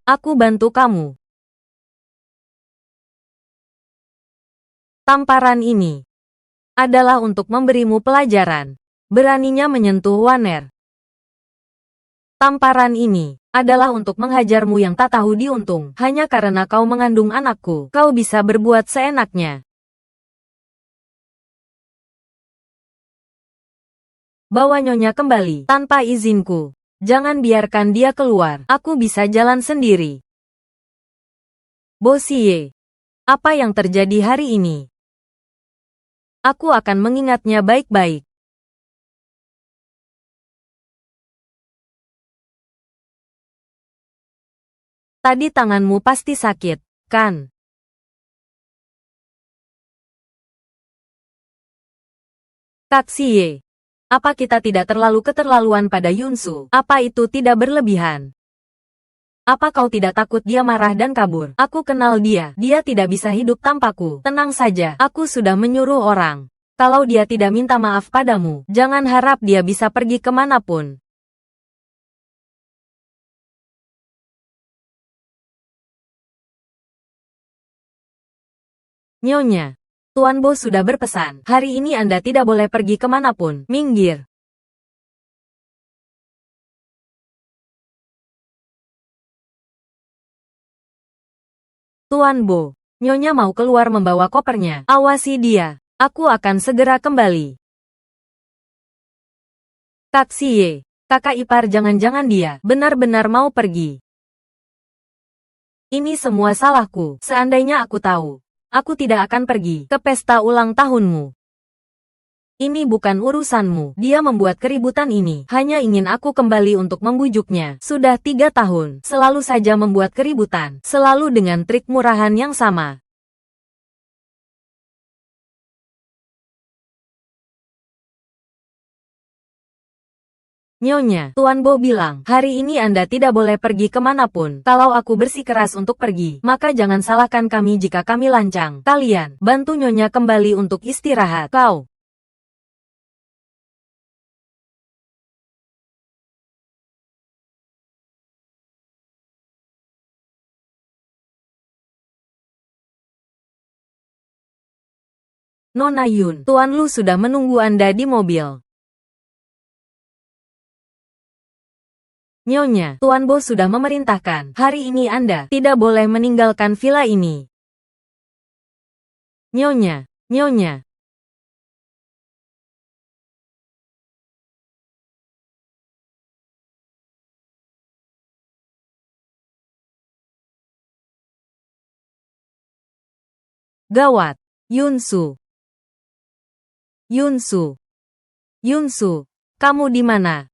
Aku bantu kamu. Tamparan ini adalah untuk memberimu pelajaran. Beraninya menyentuh Waner. Tamparan ini adalah untuk menghajarmu yang tak tahu diuntung. Hanya karena kau mengandung anakku, kau bisa berbuat seenaknya. Bawa nyonya kembali, tanpa izinku. Jangan biarkan dia keluar, aku bisa jalan sendiri. Bosie, apa yang terjadi hari ini? Aku akan mengingatnya baik-baik. Tadi tanganmu pasti sakit, kan? Kak Xie. Apa kita tidak terlalu keterlaluan pada Yunsu? Apa itu tidak berlebihan? Apa kau tidak takut dia marah dan kabur? Aku kenal dia. Dia tidak bisa hidup tanpaku. Tenang saja, aku sudah menyuruh orang. Kalau dia tidak minta maaf padamu, jangan harap dia bisa pergi kemanapun. Nyonya. Tuan Bo sudah berpesan, hari ini Anda tidak boleh pergi kemanapun. Minggir. Tuan Bo, Nyonya mau keluar membawa kopernya. Awasi dia. Aku akan segera kembali. Kak Xie, kakak ipar jangan-jangan dia benar-benar mau pergi. Ini semua salahku. Seandainya aku tahu, aku tidak akan pergi ke pesta ulang tahunmu. Ini bukan urusanmu. Dia membuat keributan ini. Hanya ingin aku kembali untuk membujuknya. Sudah 3 tahun. Selalu saja membuat keributan. Selalu dengan trik murahan yang sama. Nyonya, Tuan Bo bilang, hari ini Anda tidak boleh pergi kemanapun. Kalau aku bersikeras untuk pergi, maka jangan salahkan kami jika kami lancang. Kalian, bantu Nyonya kembali untuk istirahat. Kau. Nona Yun, Tuan Lu sudah menunggu Anda di mobil. Nyonya, Tuan Bo sudah memerintahkan, hari ini Anda tidak boleh meninggalkan villa ini. Nyonya, Nyonya. Gawat. Yunsu. Yunsu. Yunsu, kamu di mana?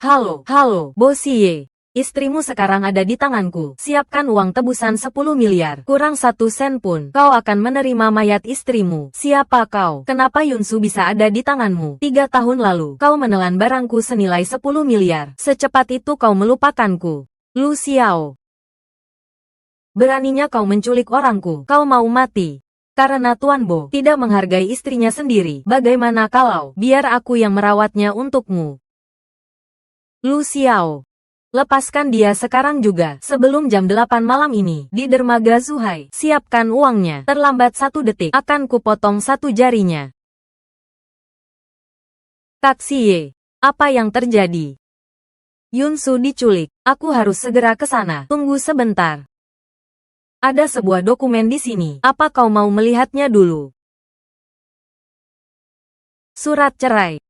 Halo, Bosie. Istrimu sekarang ada di tanganku. Siapkan uang tebusan 10 miliar. Kurang 1 sen pun. Kau akan menerima mayat istrimu. Siapa kau? Kenapa Yunsu bisa ada di tanganmu? 3 tahun lalu, kau menelan barangku senilai 10 miliar. Secepat itu kau melupakanku. Lu Xiao. Beraninya kau menculik orangku. Kau mau mati. Karena Tuan Bo tidak menghargai istrinya sendiri. Bagaimana kalau biar aku yang merawatnya untukmu? Lu Xiao. Lepaskan dia sekarang juga, sebelum jam 8 malam ini, di dermaga Zuhai. Siapkan uangnya, terlambat 1 detik, akan kupotong 1 jarinya. Kak Xie, apa yang terjadi? Yunsu diculik, aku harus segera ke sana, tunggu sebentar. Ada sebuah dokumen di sini, apa kau mau melihatnya dulu? Surat cerai.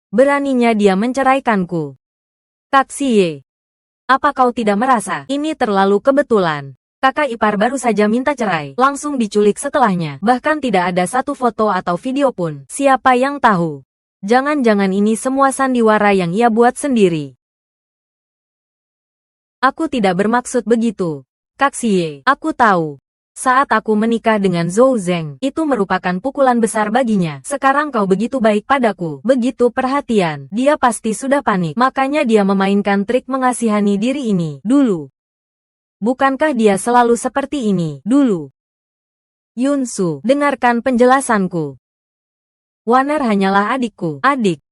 Beraninya dia menceraikanku. Kak Xie, apa kau tidak merasa ini terlalu kebetulan? Kakak ipar baru saja minta cerai, langsung diculik setelahnya. Bahkan tidak ada satu foto atau video pun. Siapa yang tahu? Jangan-jangan ini semua sandiwara yang ia buat sendiri. Aku tidak bermaksud begitu. Kak Xie, aku tahu. Saat aku menikah dengan Zhou Zeng, itu merupakan pukulan besar baginya. Sekarang kau begitu baik padaku, begitu perhatian. Dia pasti sudah panik, makanya dia memainkan trik mengasihani diri ini, dulu. Bukankah dia selalu seperti ini, dulu? Yunsu, dengarkan penjelasanku. Waner hanyalah adikku, adik.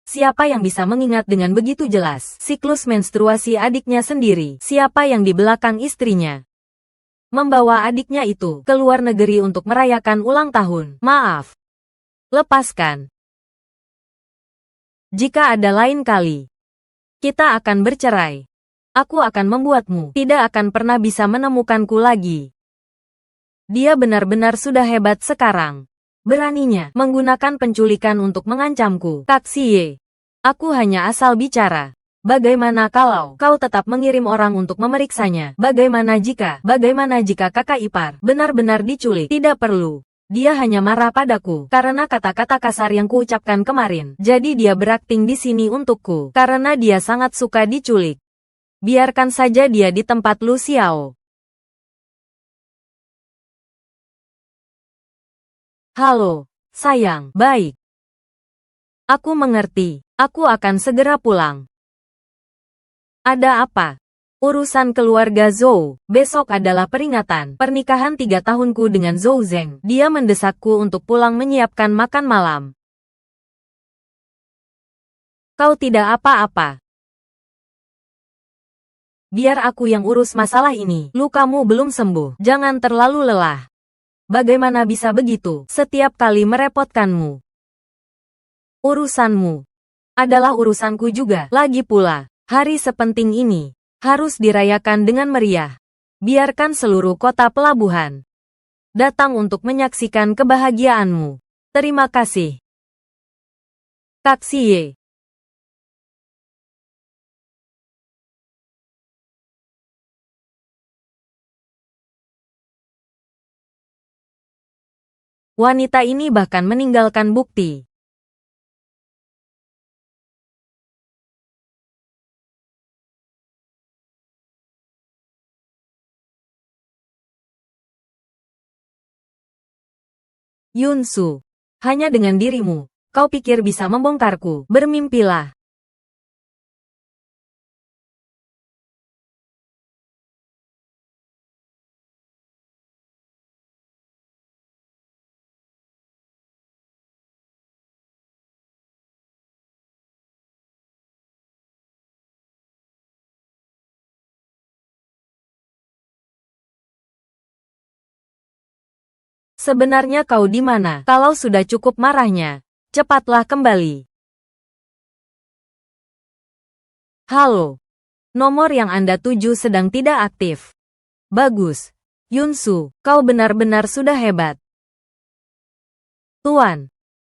Siapa yang bisa mengingat dengan begitu jelas siklus menstruasi adiknya sendiri? Siapa yang di belakang istrinya membawa adiknya itu ke luar negeri untuk merayakan ulang tahun? Maaf. Lepaskan. Jika ada lain kali, kita akan bercerai. Aku akan membuatmu tidak akan pernah bisa menemukanku lagi. Dia benar-benar sudah hebat sekarang. Beraninya menggunakan penculikan untuk mengancamku. Kak Xie, aku hanya asal bicara. Bagaimana kalau kau tetap mengirim orang untuk memeriksanya? Bagaimana jika kakak ipar benar-benar diculik? Tidak perlu. Dia hanya marah padaku karena kata-kata kasar yang kuucapkan kemarin. Jadi dia berakting di sini untukku karena dia sangat suka diculik. Biarkan saja dia di tempat Lu Xiao. Halo, sayang, baik. Aku mengerti. Aku akan segera pulang. Ada apa? Urusan keluarga Zhou. Besok adalah peringatan pernikahan 3 tahunku dengan Zhou Zeng. Dia mendesakku untuk pulang menyiapkan makan malam. Kau tidak apa-apa. Biar aku yang urus masalah ini. Lukamu belum sembuh. Jangan terlalu lelah. Bagaimana bisa begitu? Setiap kali merepotkanmu. Urusanmu adalah urusanku juga. Lagi pula, hari sepenting ini harus dirayakan dengan meriah. Biarkan seluruh kota pelabuhan datang untuk menyaksikan kebahagiaanmu. Terima kasih. Kak Xie. Wanita ini bahkan meninggalkan bukti. Yunsu, hanya dengan dirimu, kau pikir bisa membongkarku? Bermimpilah. Sebenarnya kau di mana? Kalau sudah cukup marahnya, cepatlah kembali. Halo. Nomor yang Anda tuju sedang tidak aktif. Bagus. Yunsu, kau benar-benar sudah hebat. Tuan,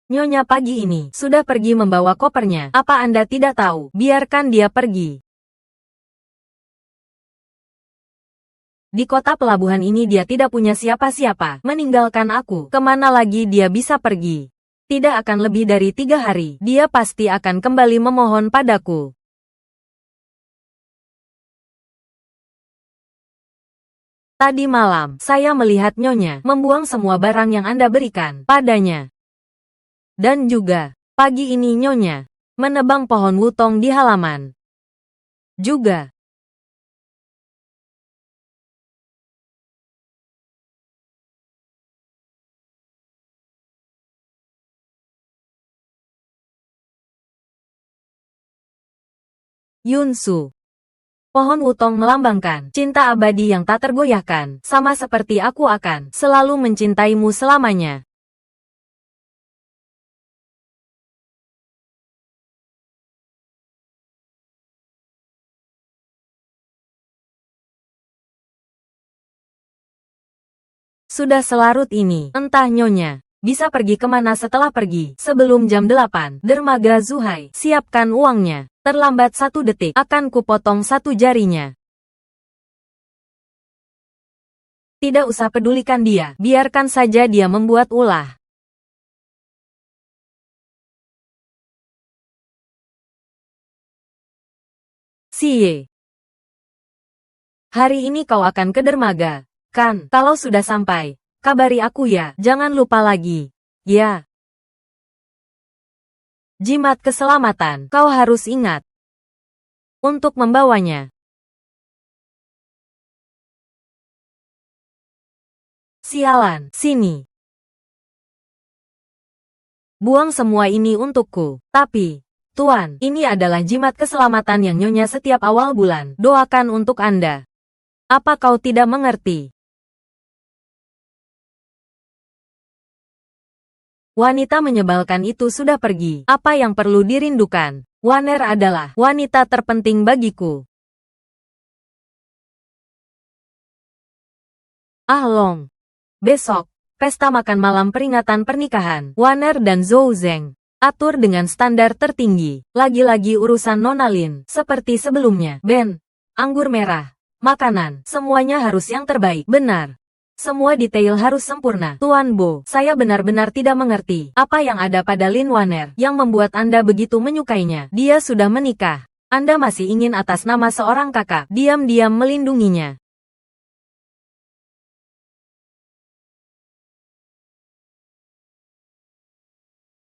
Nyonya pagi ini sudah pergi membawa kopernya. Apa Anda tidak tahu? Biarkan dia pergi. Di kota pelabuhan ini dia tidak punya siapa-siapa. Meninggalkan aku. Kemana lagi dia bisa pergi? Tidak akan lebih dari 3 hari. Dia pasti akan kembali memohon padaku. Tadi malam, saya melihat Nyonya membuang semua barang yang Anda berikan padanya. Dan juga, pagi ini Nyonya menebang pohon wutong di halaman. Juga, Yunsu. Pohon wutong melambangkan cinta abadi yang tak tergoyahkan, sama seperti aku akan selalu mencintaimu selamanya. Sudah selarut ini, entah Nyonya bisa pergi kemana setelah pergi. Sebelum jam 8, dermaga Zuhai, siapkan uangnya. Terlambat 1 detik, akan kupotong 1 jarinya. Tidak usah pedulikan dia, biarkan saja dia membuat ulah. Xie, hari ini kau akan ke dermaga, kan? Kalau sudah sampai, kabari aku ya, jangan lupa lagi. Ya. Jimat keselamatan, kau harus ingat untuk membawanya. Sialan, sini. Buang semua ini untukku. Tapi, Tuan, ini adalah jimat keselamatan yang Nyonya setiap awal bulan doakan untuk Anda. Apa kau tidak mengerti? Wanita menyebalkan itu sudah pergi. Apa yang perlu dirindukan? Waner adalah wanita terpenting bagiku. Ah Long. Besok, pesta makan malam peringatan pernikahan Waner dan Zhou Zeng. Atur dengan standar tertinggi. Lagi-lagi urusan Nona Lin. Seperti sebelumnya. Ben, anggur merah, makanan, semuanya harus yang terbaik. Benar. Semua detail harus sempurna. Tuan Bo, saya benar-benar tidak mengerti apa yang ada pada Lin Waner yang membuat Anda begitu menyukainya. Dia sudah menikah. Anda masih ingin atas nama seorang kakak diam-diam melindunginya.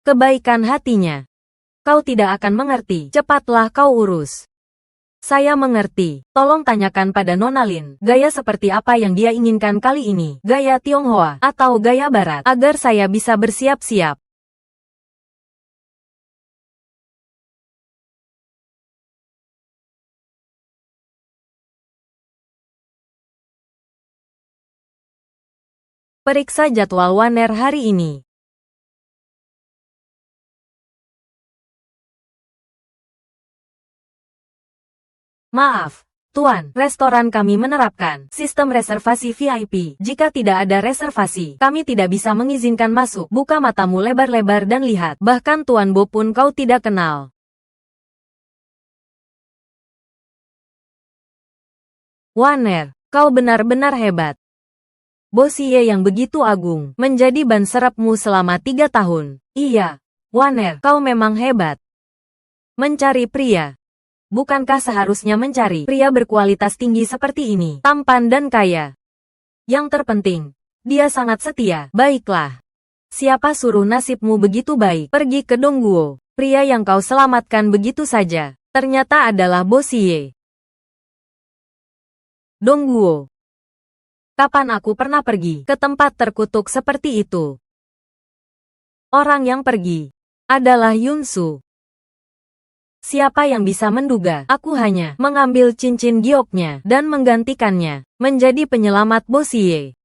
Kebaikan hatinya. Kau tidak akan mengerti. Cepatlah kau urus. Saya mengerti. Tolong tanyakan pada Nona Lin, gaya seperti apa yang dia inginkan kali ini. Gaya Tionghoa atau gaya Barat, agar saya bisa bersiap-siap. Periksa jadwal Waner hari ini. Maaf, Tuan, restoran kami menerapkan sistem reservasi VIP. Jika tidak ada reservasi, kami tidak bisa mengizinkan masuk. Buka matamu lebar-lebar dan lihat. Bahkan Tuan Bo pun kau tidak kenal. Waner, kau benar-benar hebat. Bosie yang begitu agung, menjadi ban serapmu selama 3 tahun. Iya, Waner, kau memang hebat. Mencari pria. Bukankah seharusnya mencari pria berkualitas tinggi seperti ini, tampan dan kaya? Yang terpenting, dia sangat setia. Baiklah. Siapa suruh nasibmu begitu baik? Pergi ke Dongguo. Pria yang kau selamatkan begitu saja, ternyata adalah Bosie. Dongguo. Kapan aku pernah pergi ke tempat terkutuk seperti itu? Orang yang pergi adalah Yunsu. Siapa yang bisa menduga, aku hanya mengambil cincin gioknya dan menggantikannya menjadi penyelamat Bosie.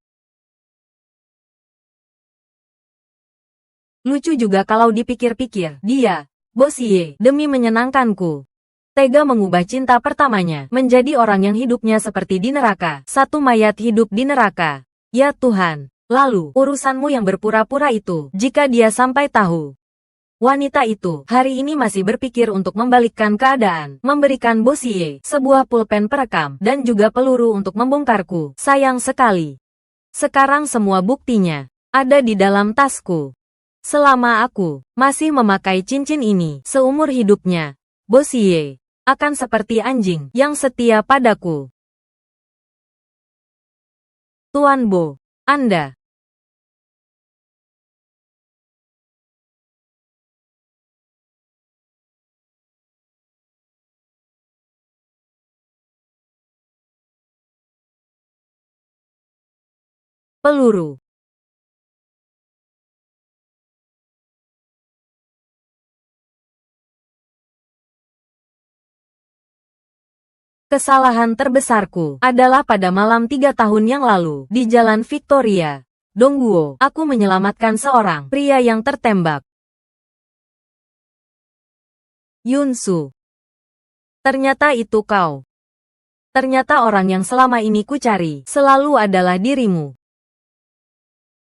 Lucu juga kalau dipikir-pikir, dia, Bosie, demi menyenangkanku, tega mengubah cinta pertamanya menjadi orang yang hidupnya seperti di neraka, satu mayat hidup di neraka. Ya Tuhan, lalu, urusanmu yang berpura-pura itu, jika dia sampai tahu. Wanita itu hari ini masih berpikir untuk membalikkan keadaan, memberikan Bosie sebuah pulpen perekam dan juga peluru untuk membongkarku. Sayang sekali. Sekarang semua buktinya ada di dalam tasku. Selama aku masih memakai cincin ini seumur hidupnya, Bosie akan seperti anjing yang setia padaku. Tuan Bo, Anda peluru. Kesalahan terbesarku adalah pada malam 3 tahun yang lalu, di Jalan Victoria, Dongguo, aku menyelamatkan seorang pria yang tertembak. Yunsu. Ternyata itu kau. Ternyata orang yang selama ini ku cari selalu adalah dirimu.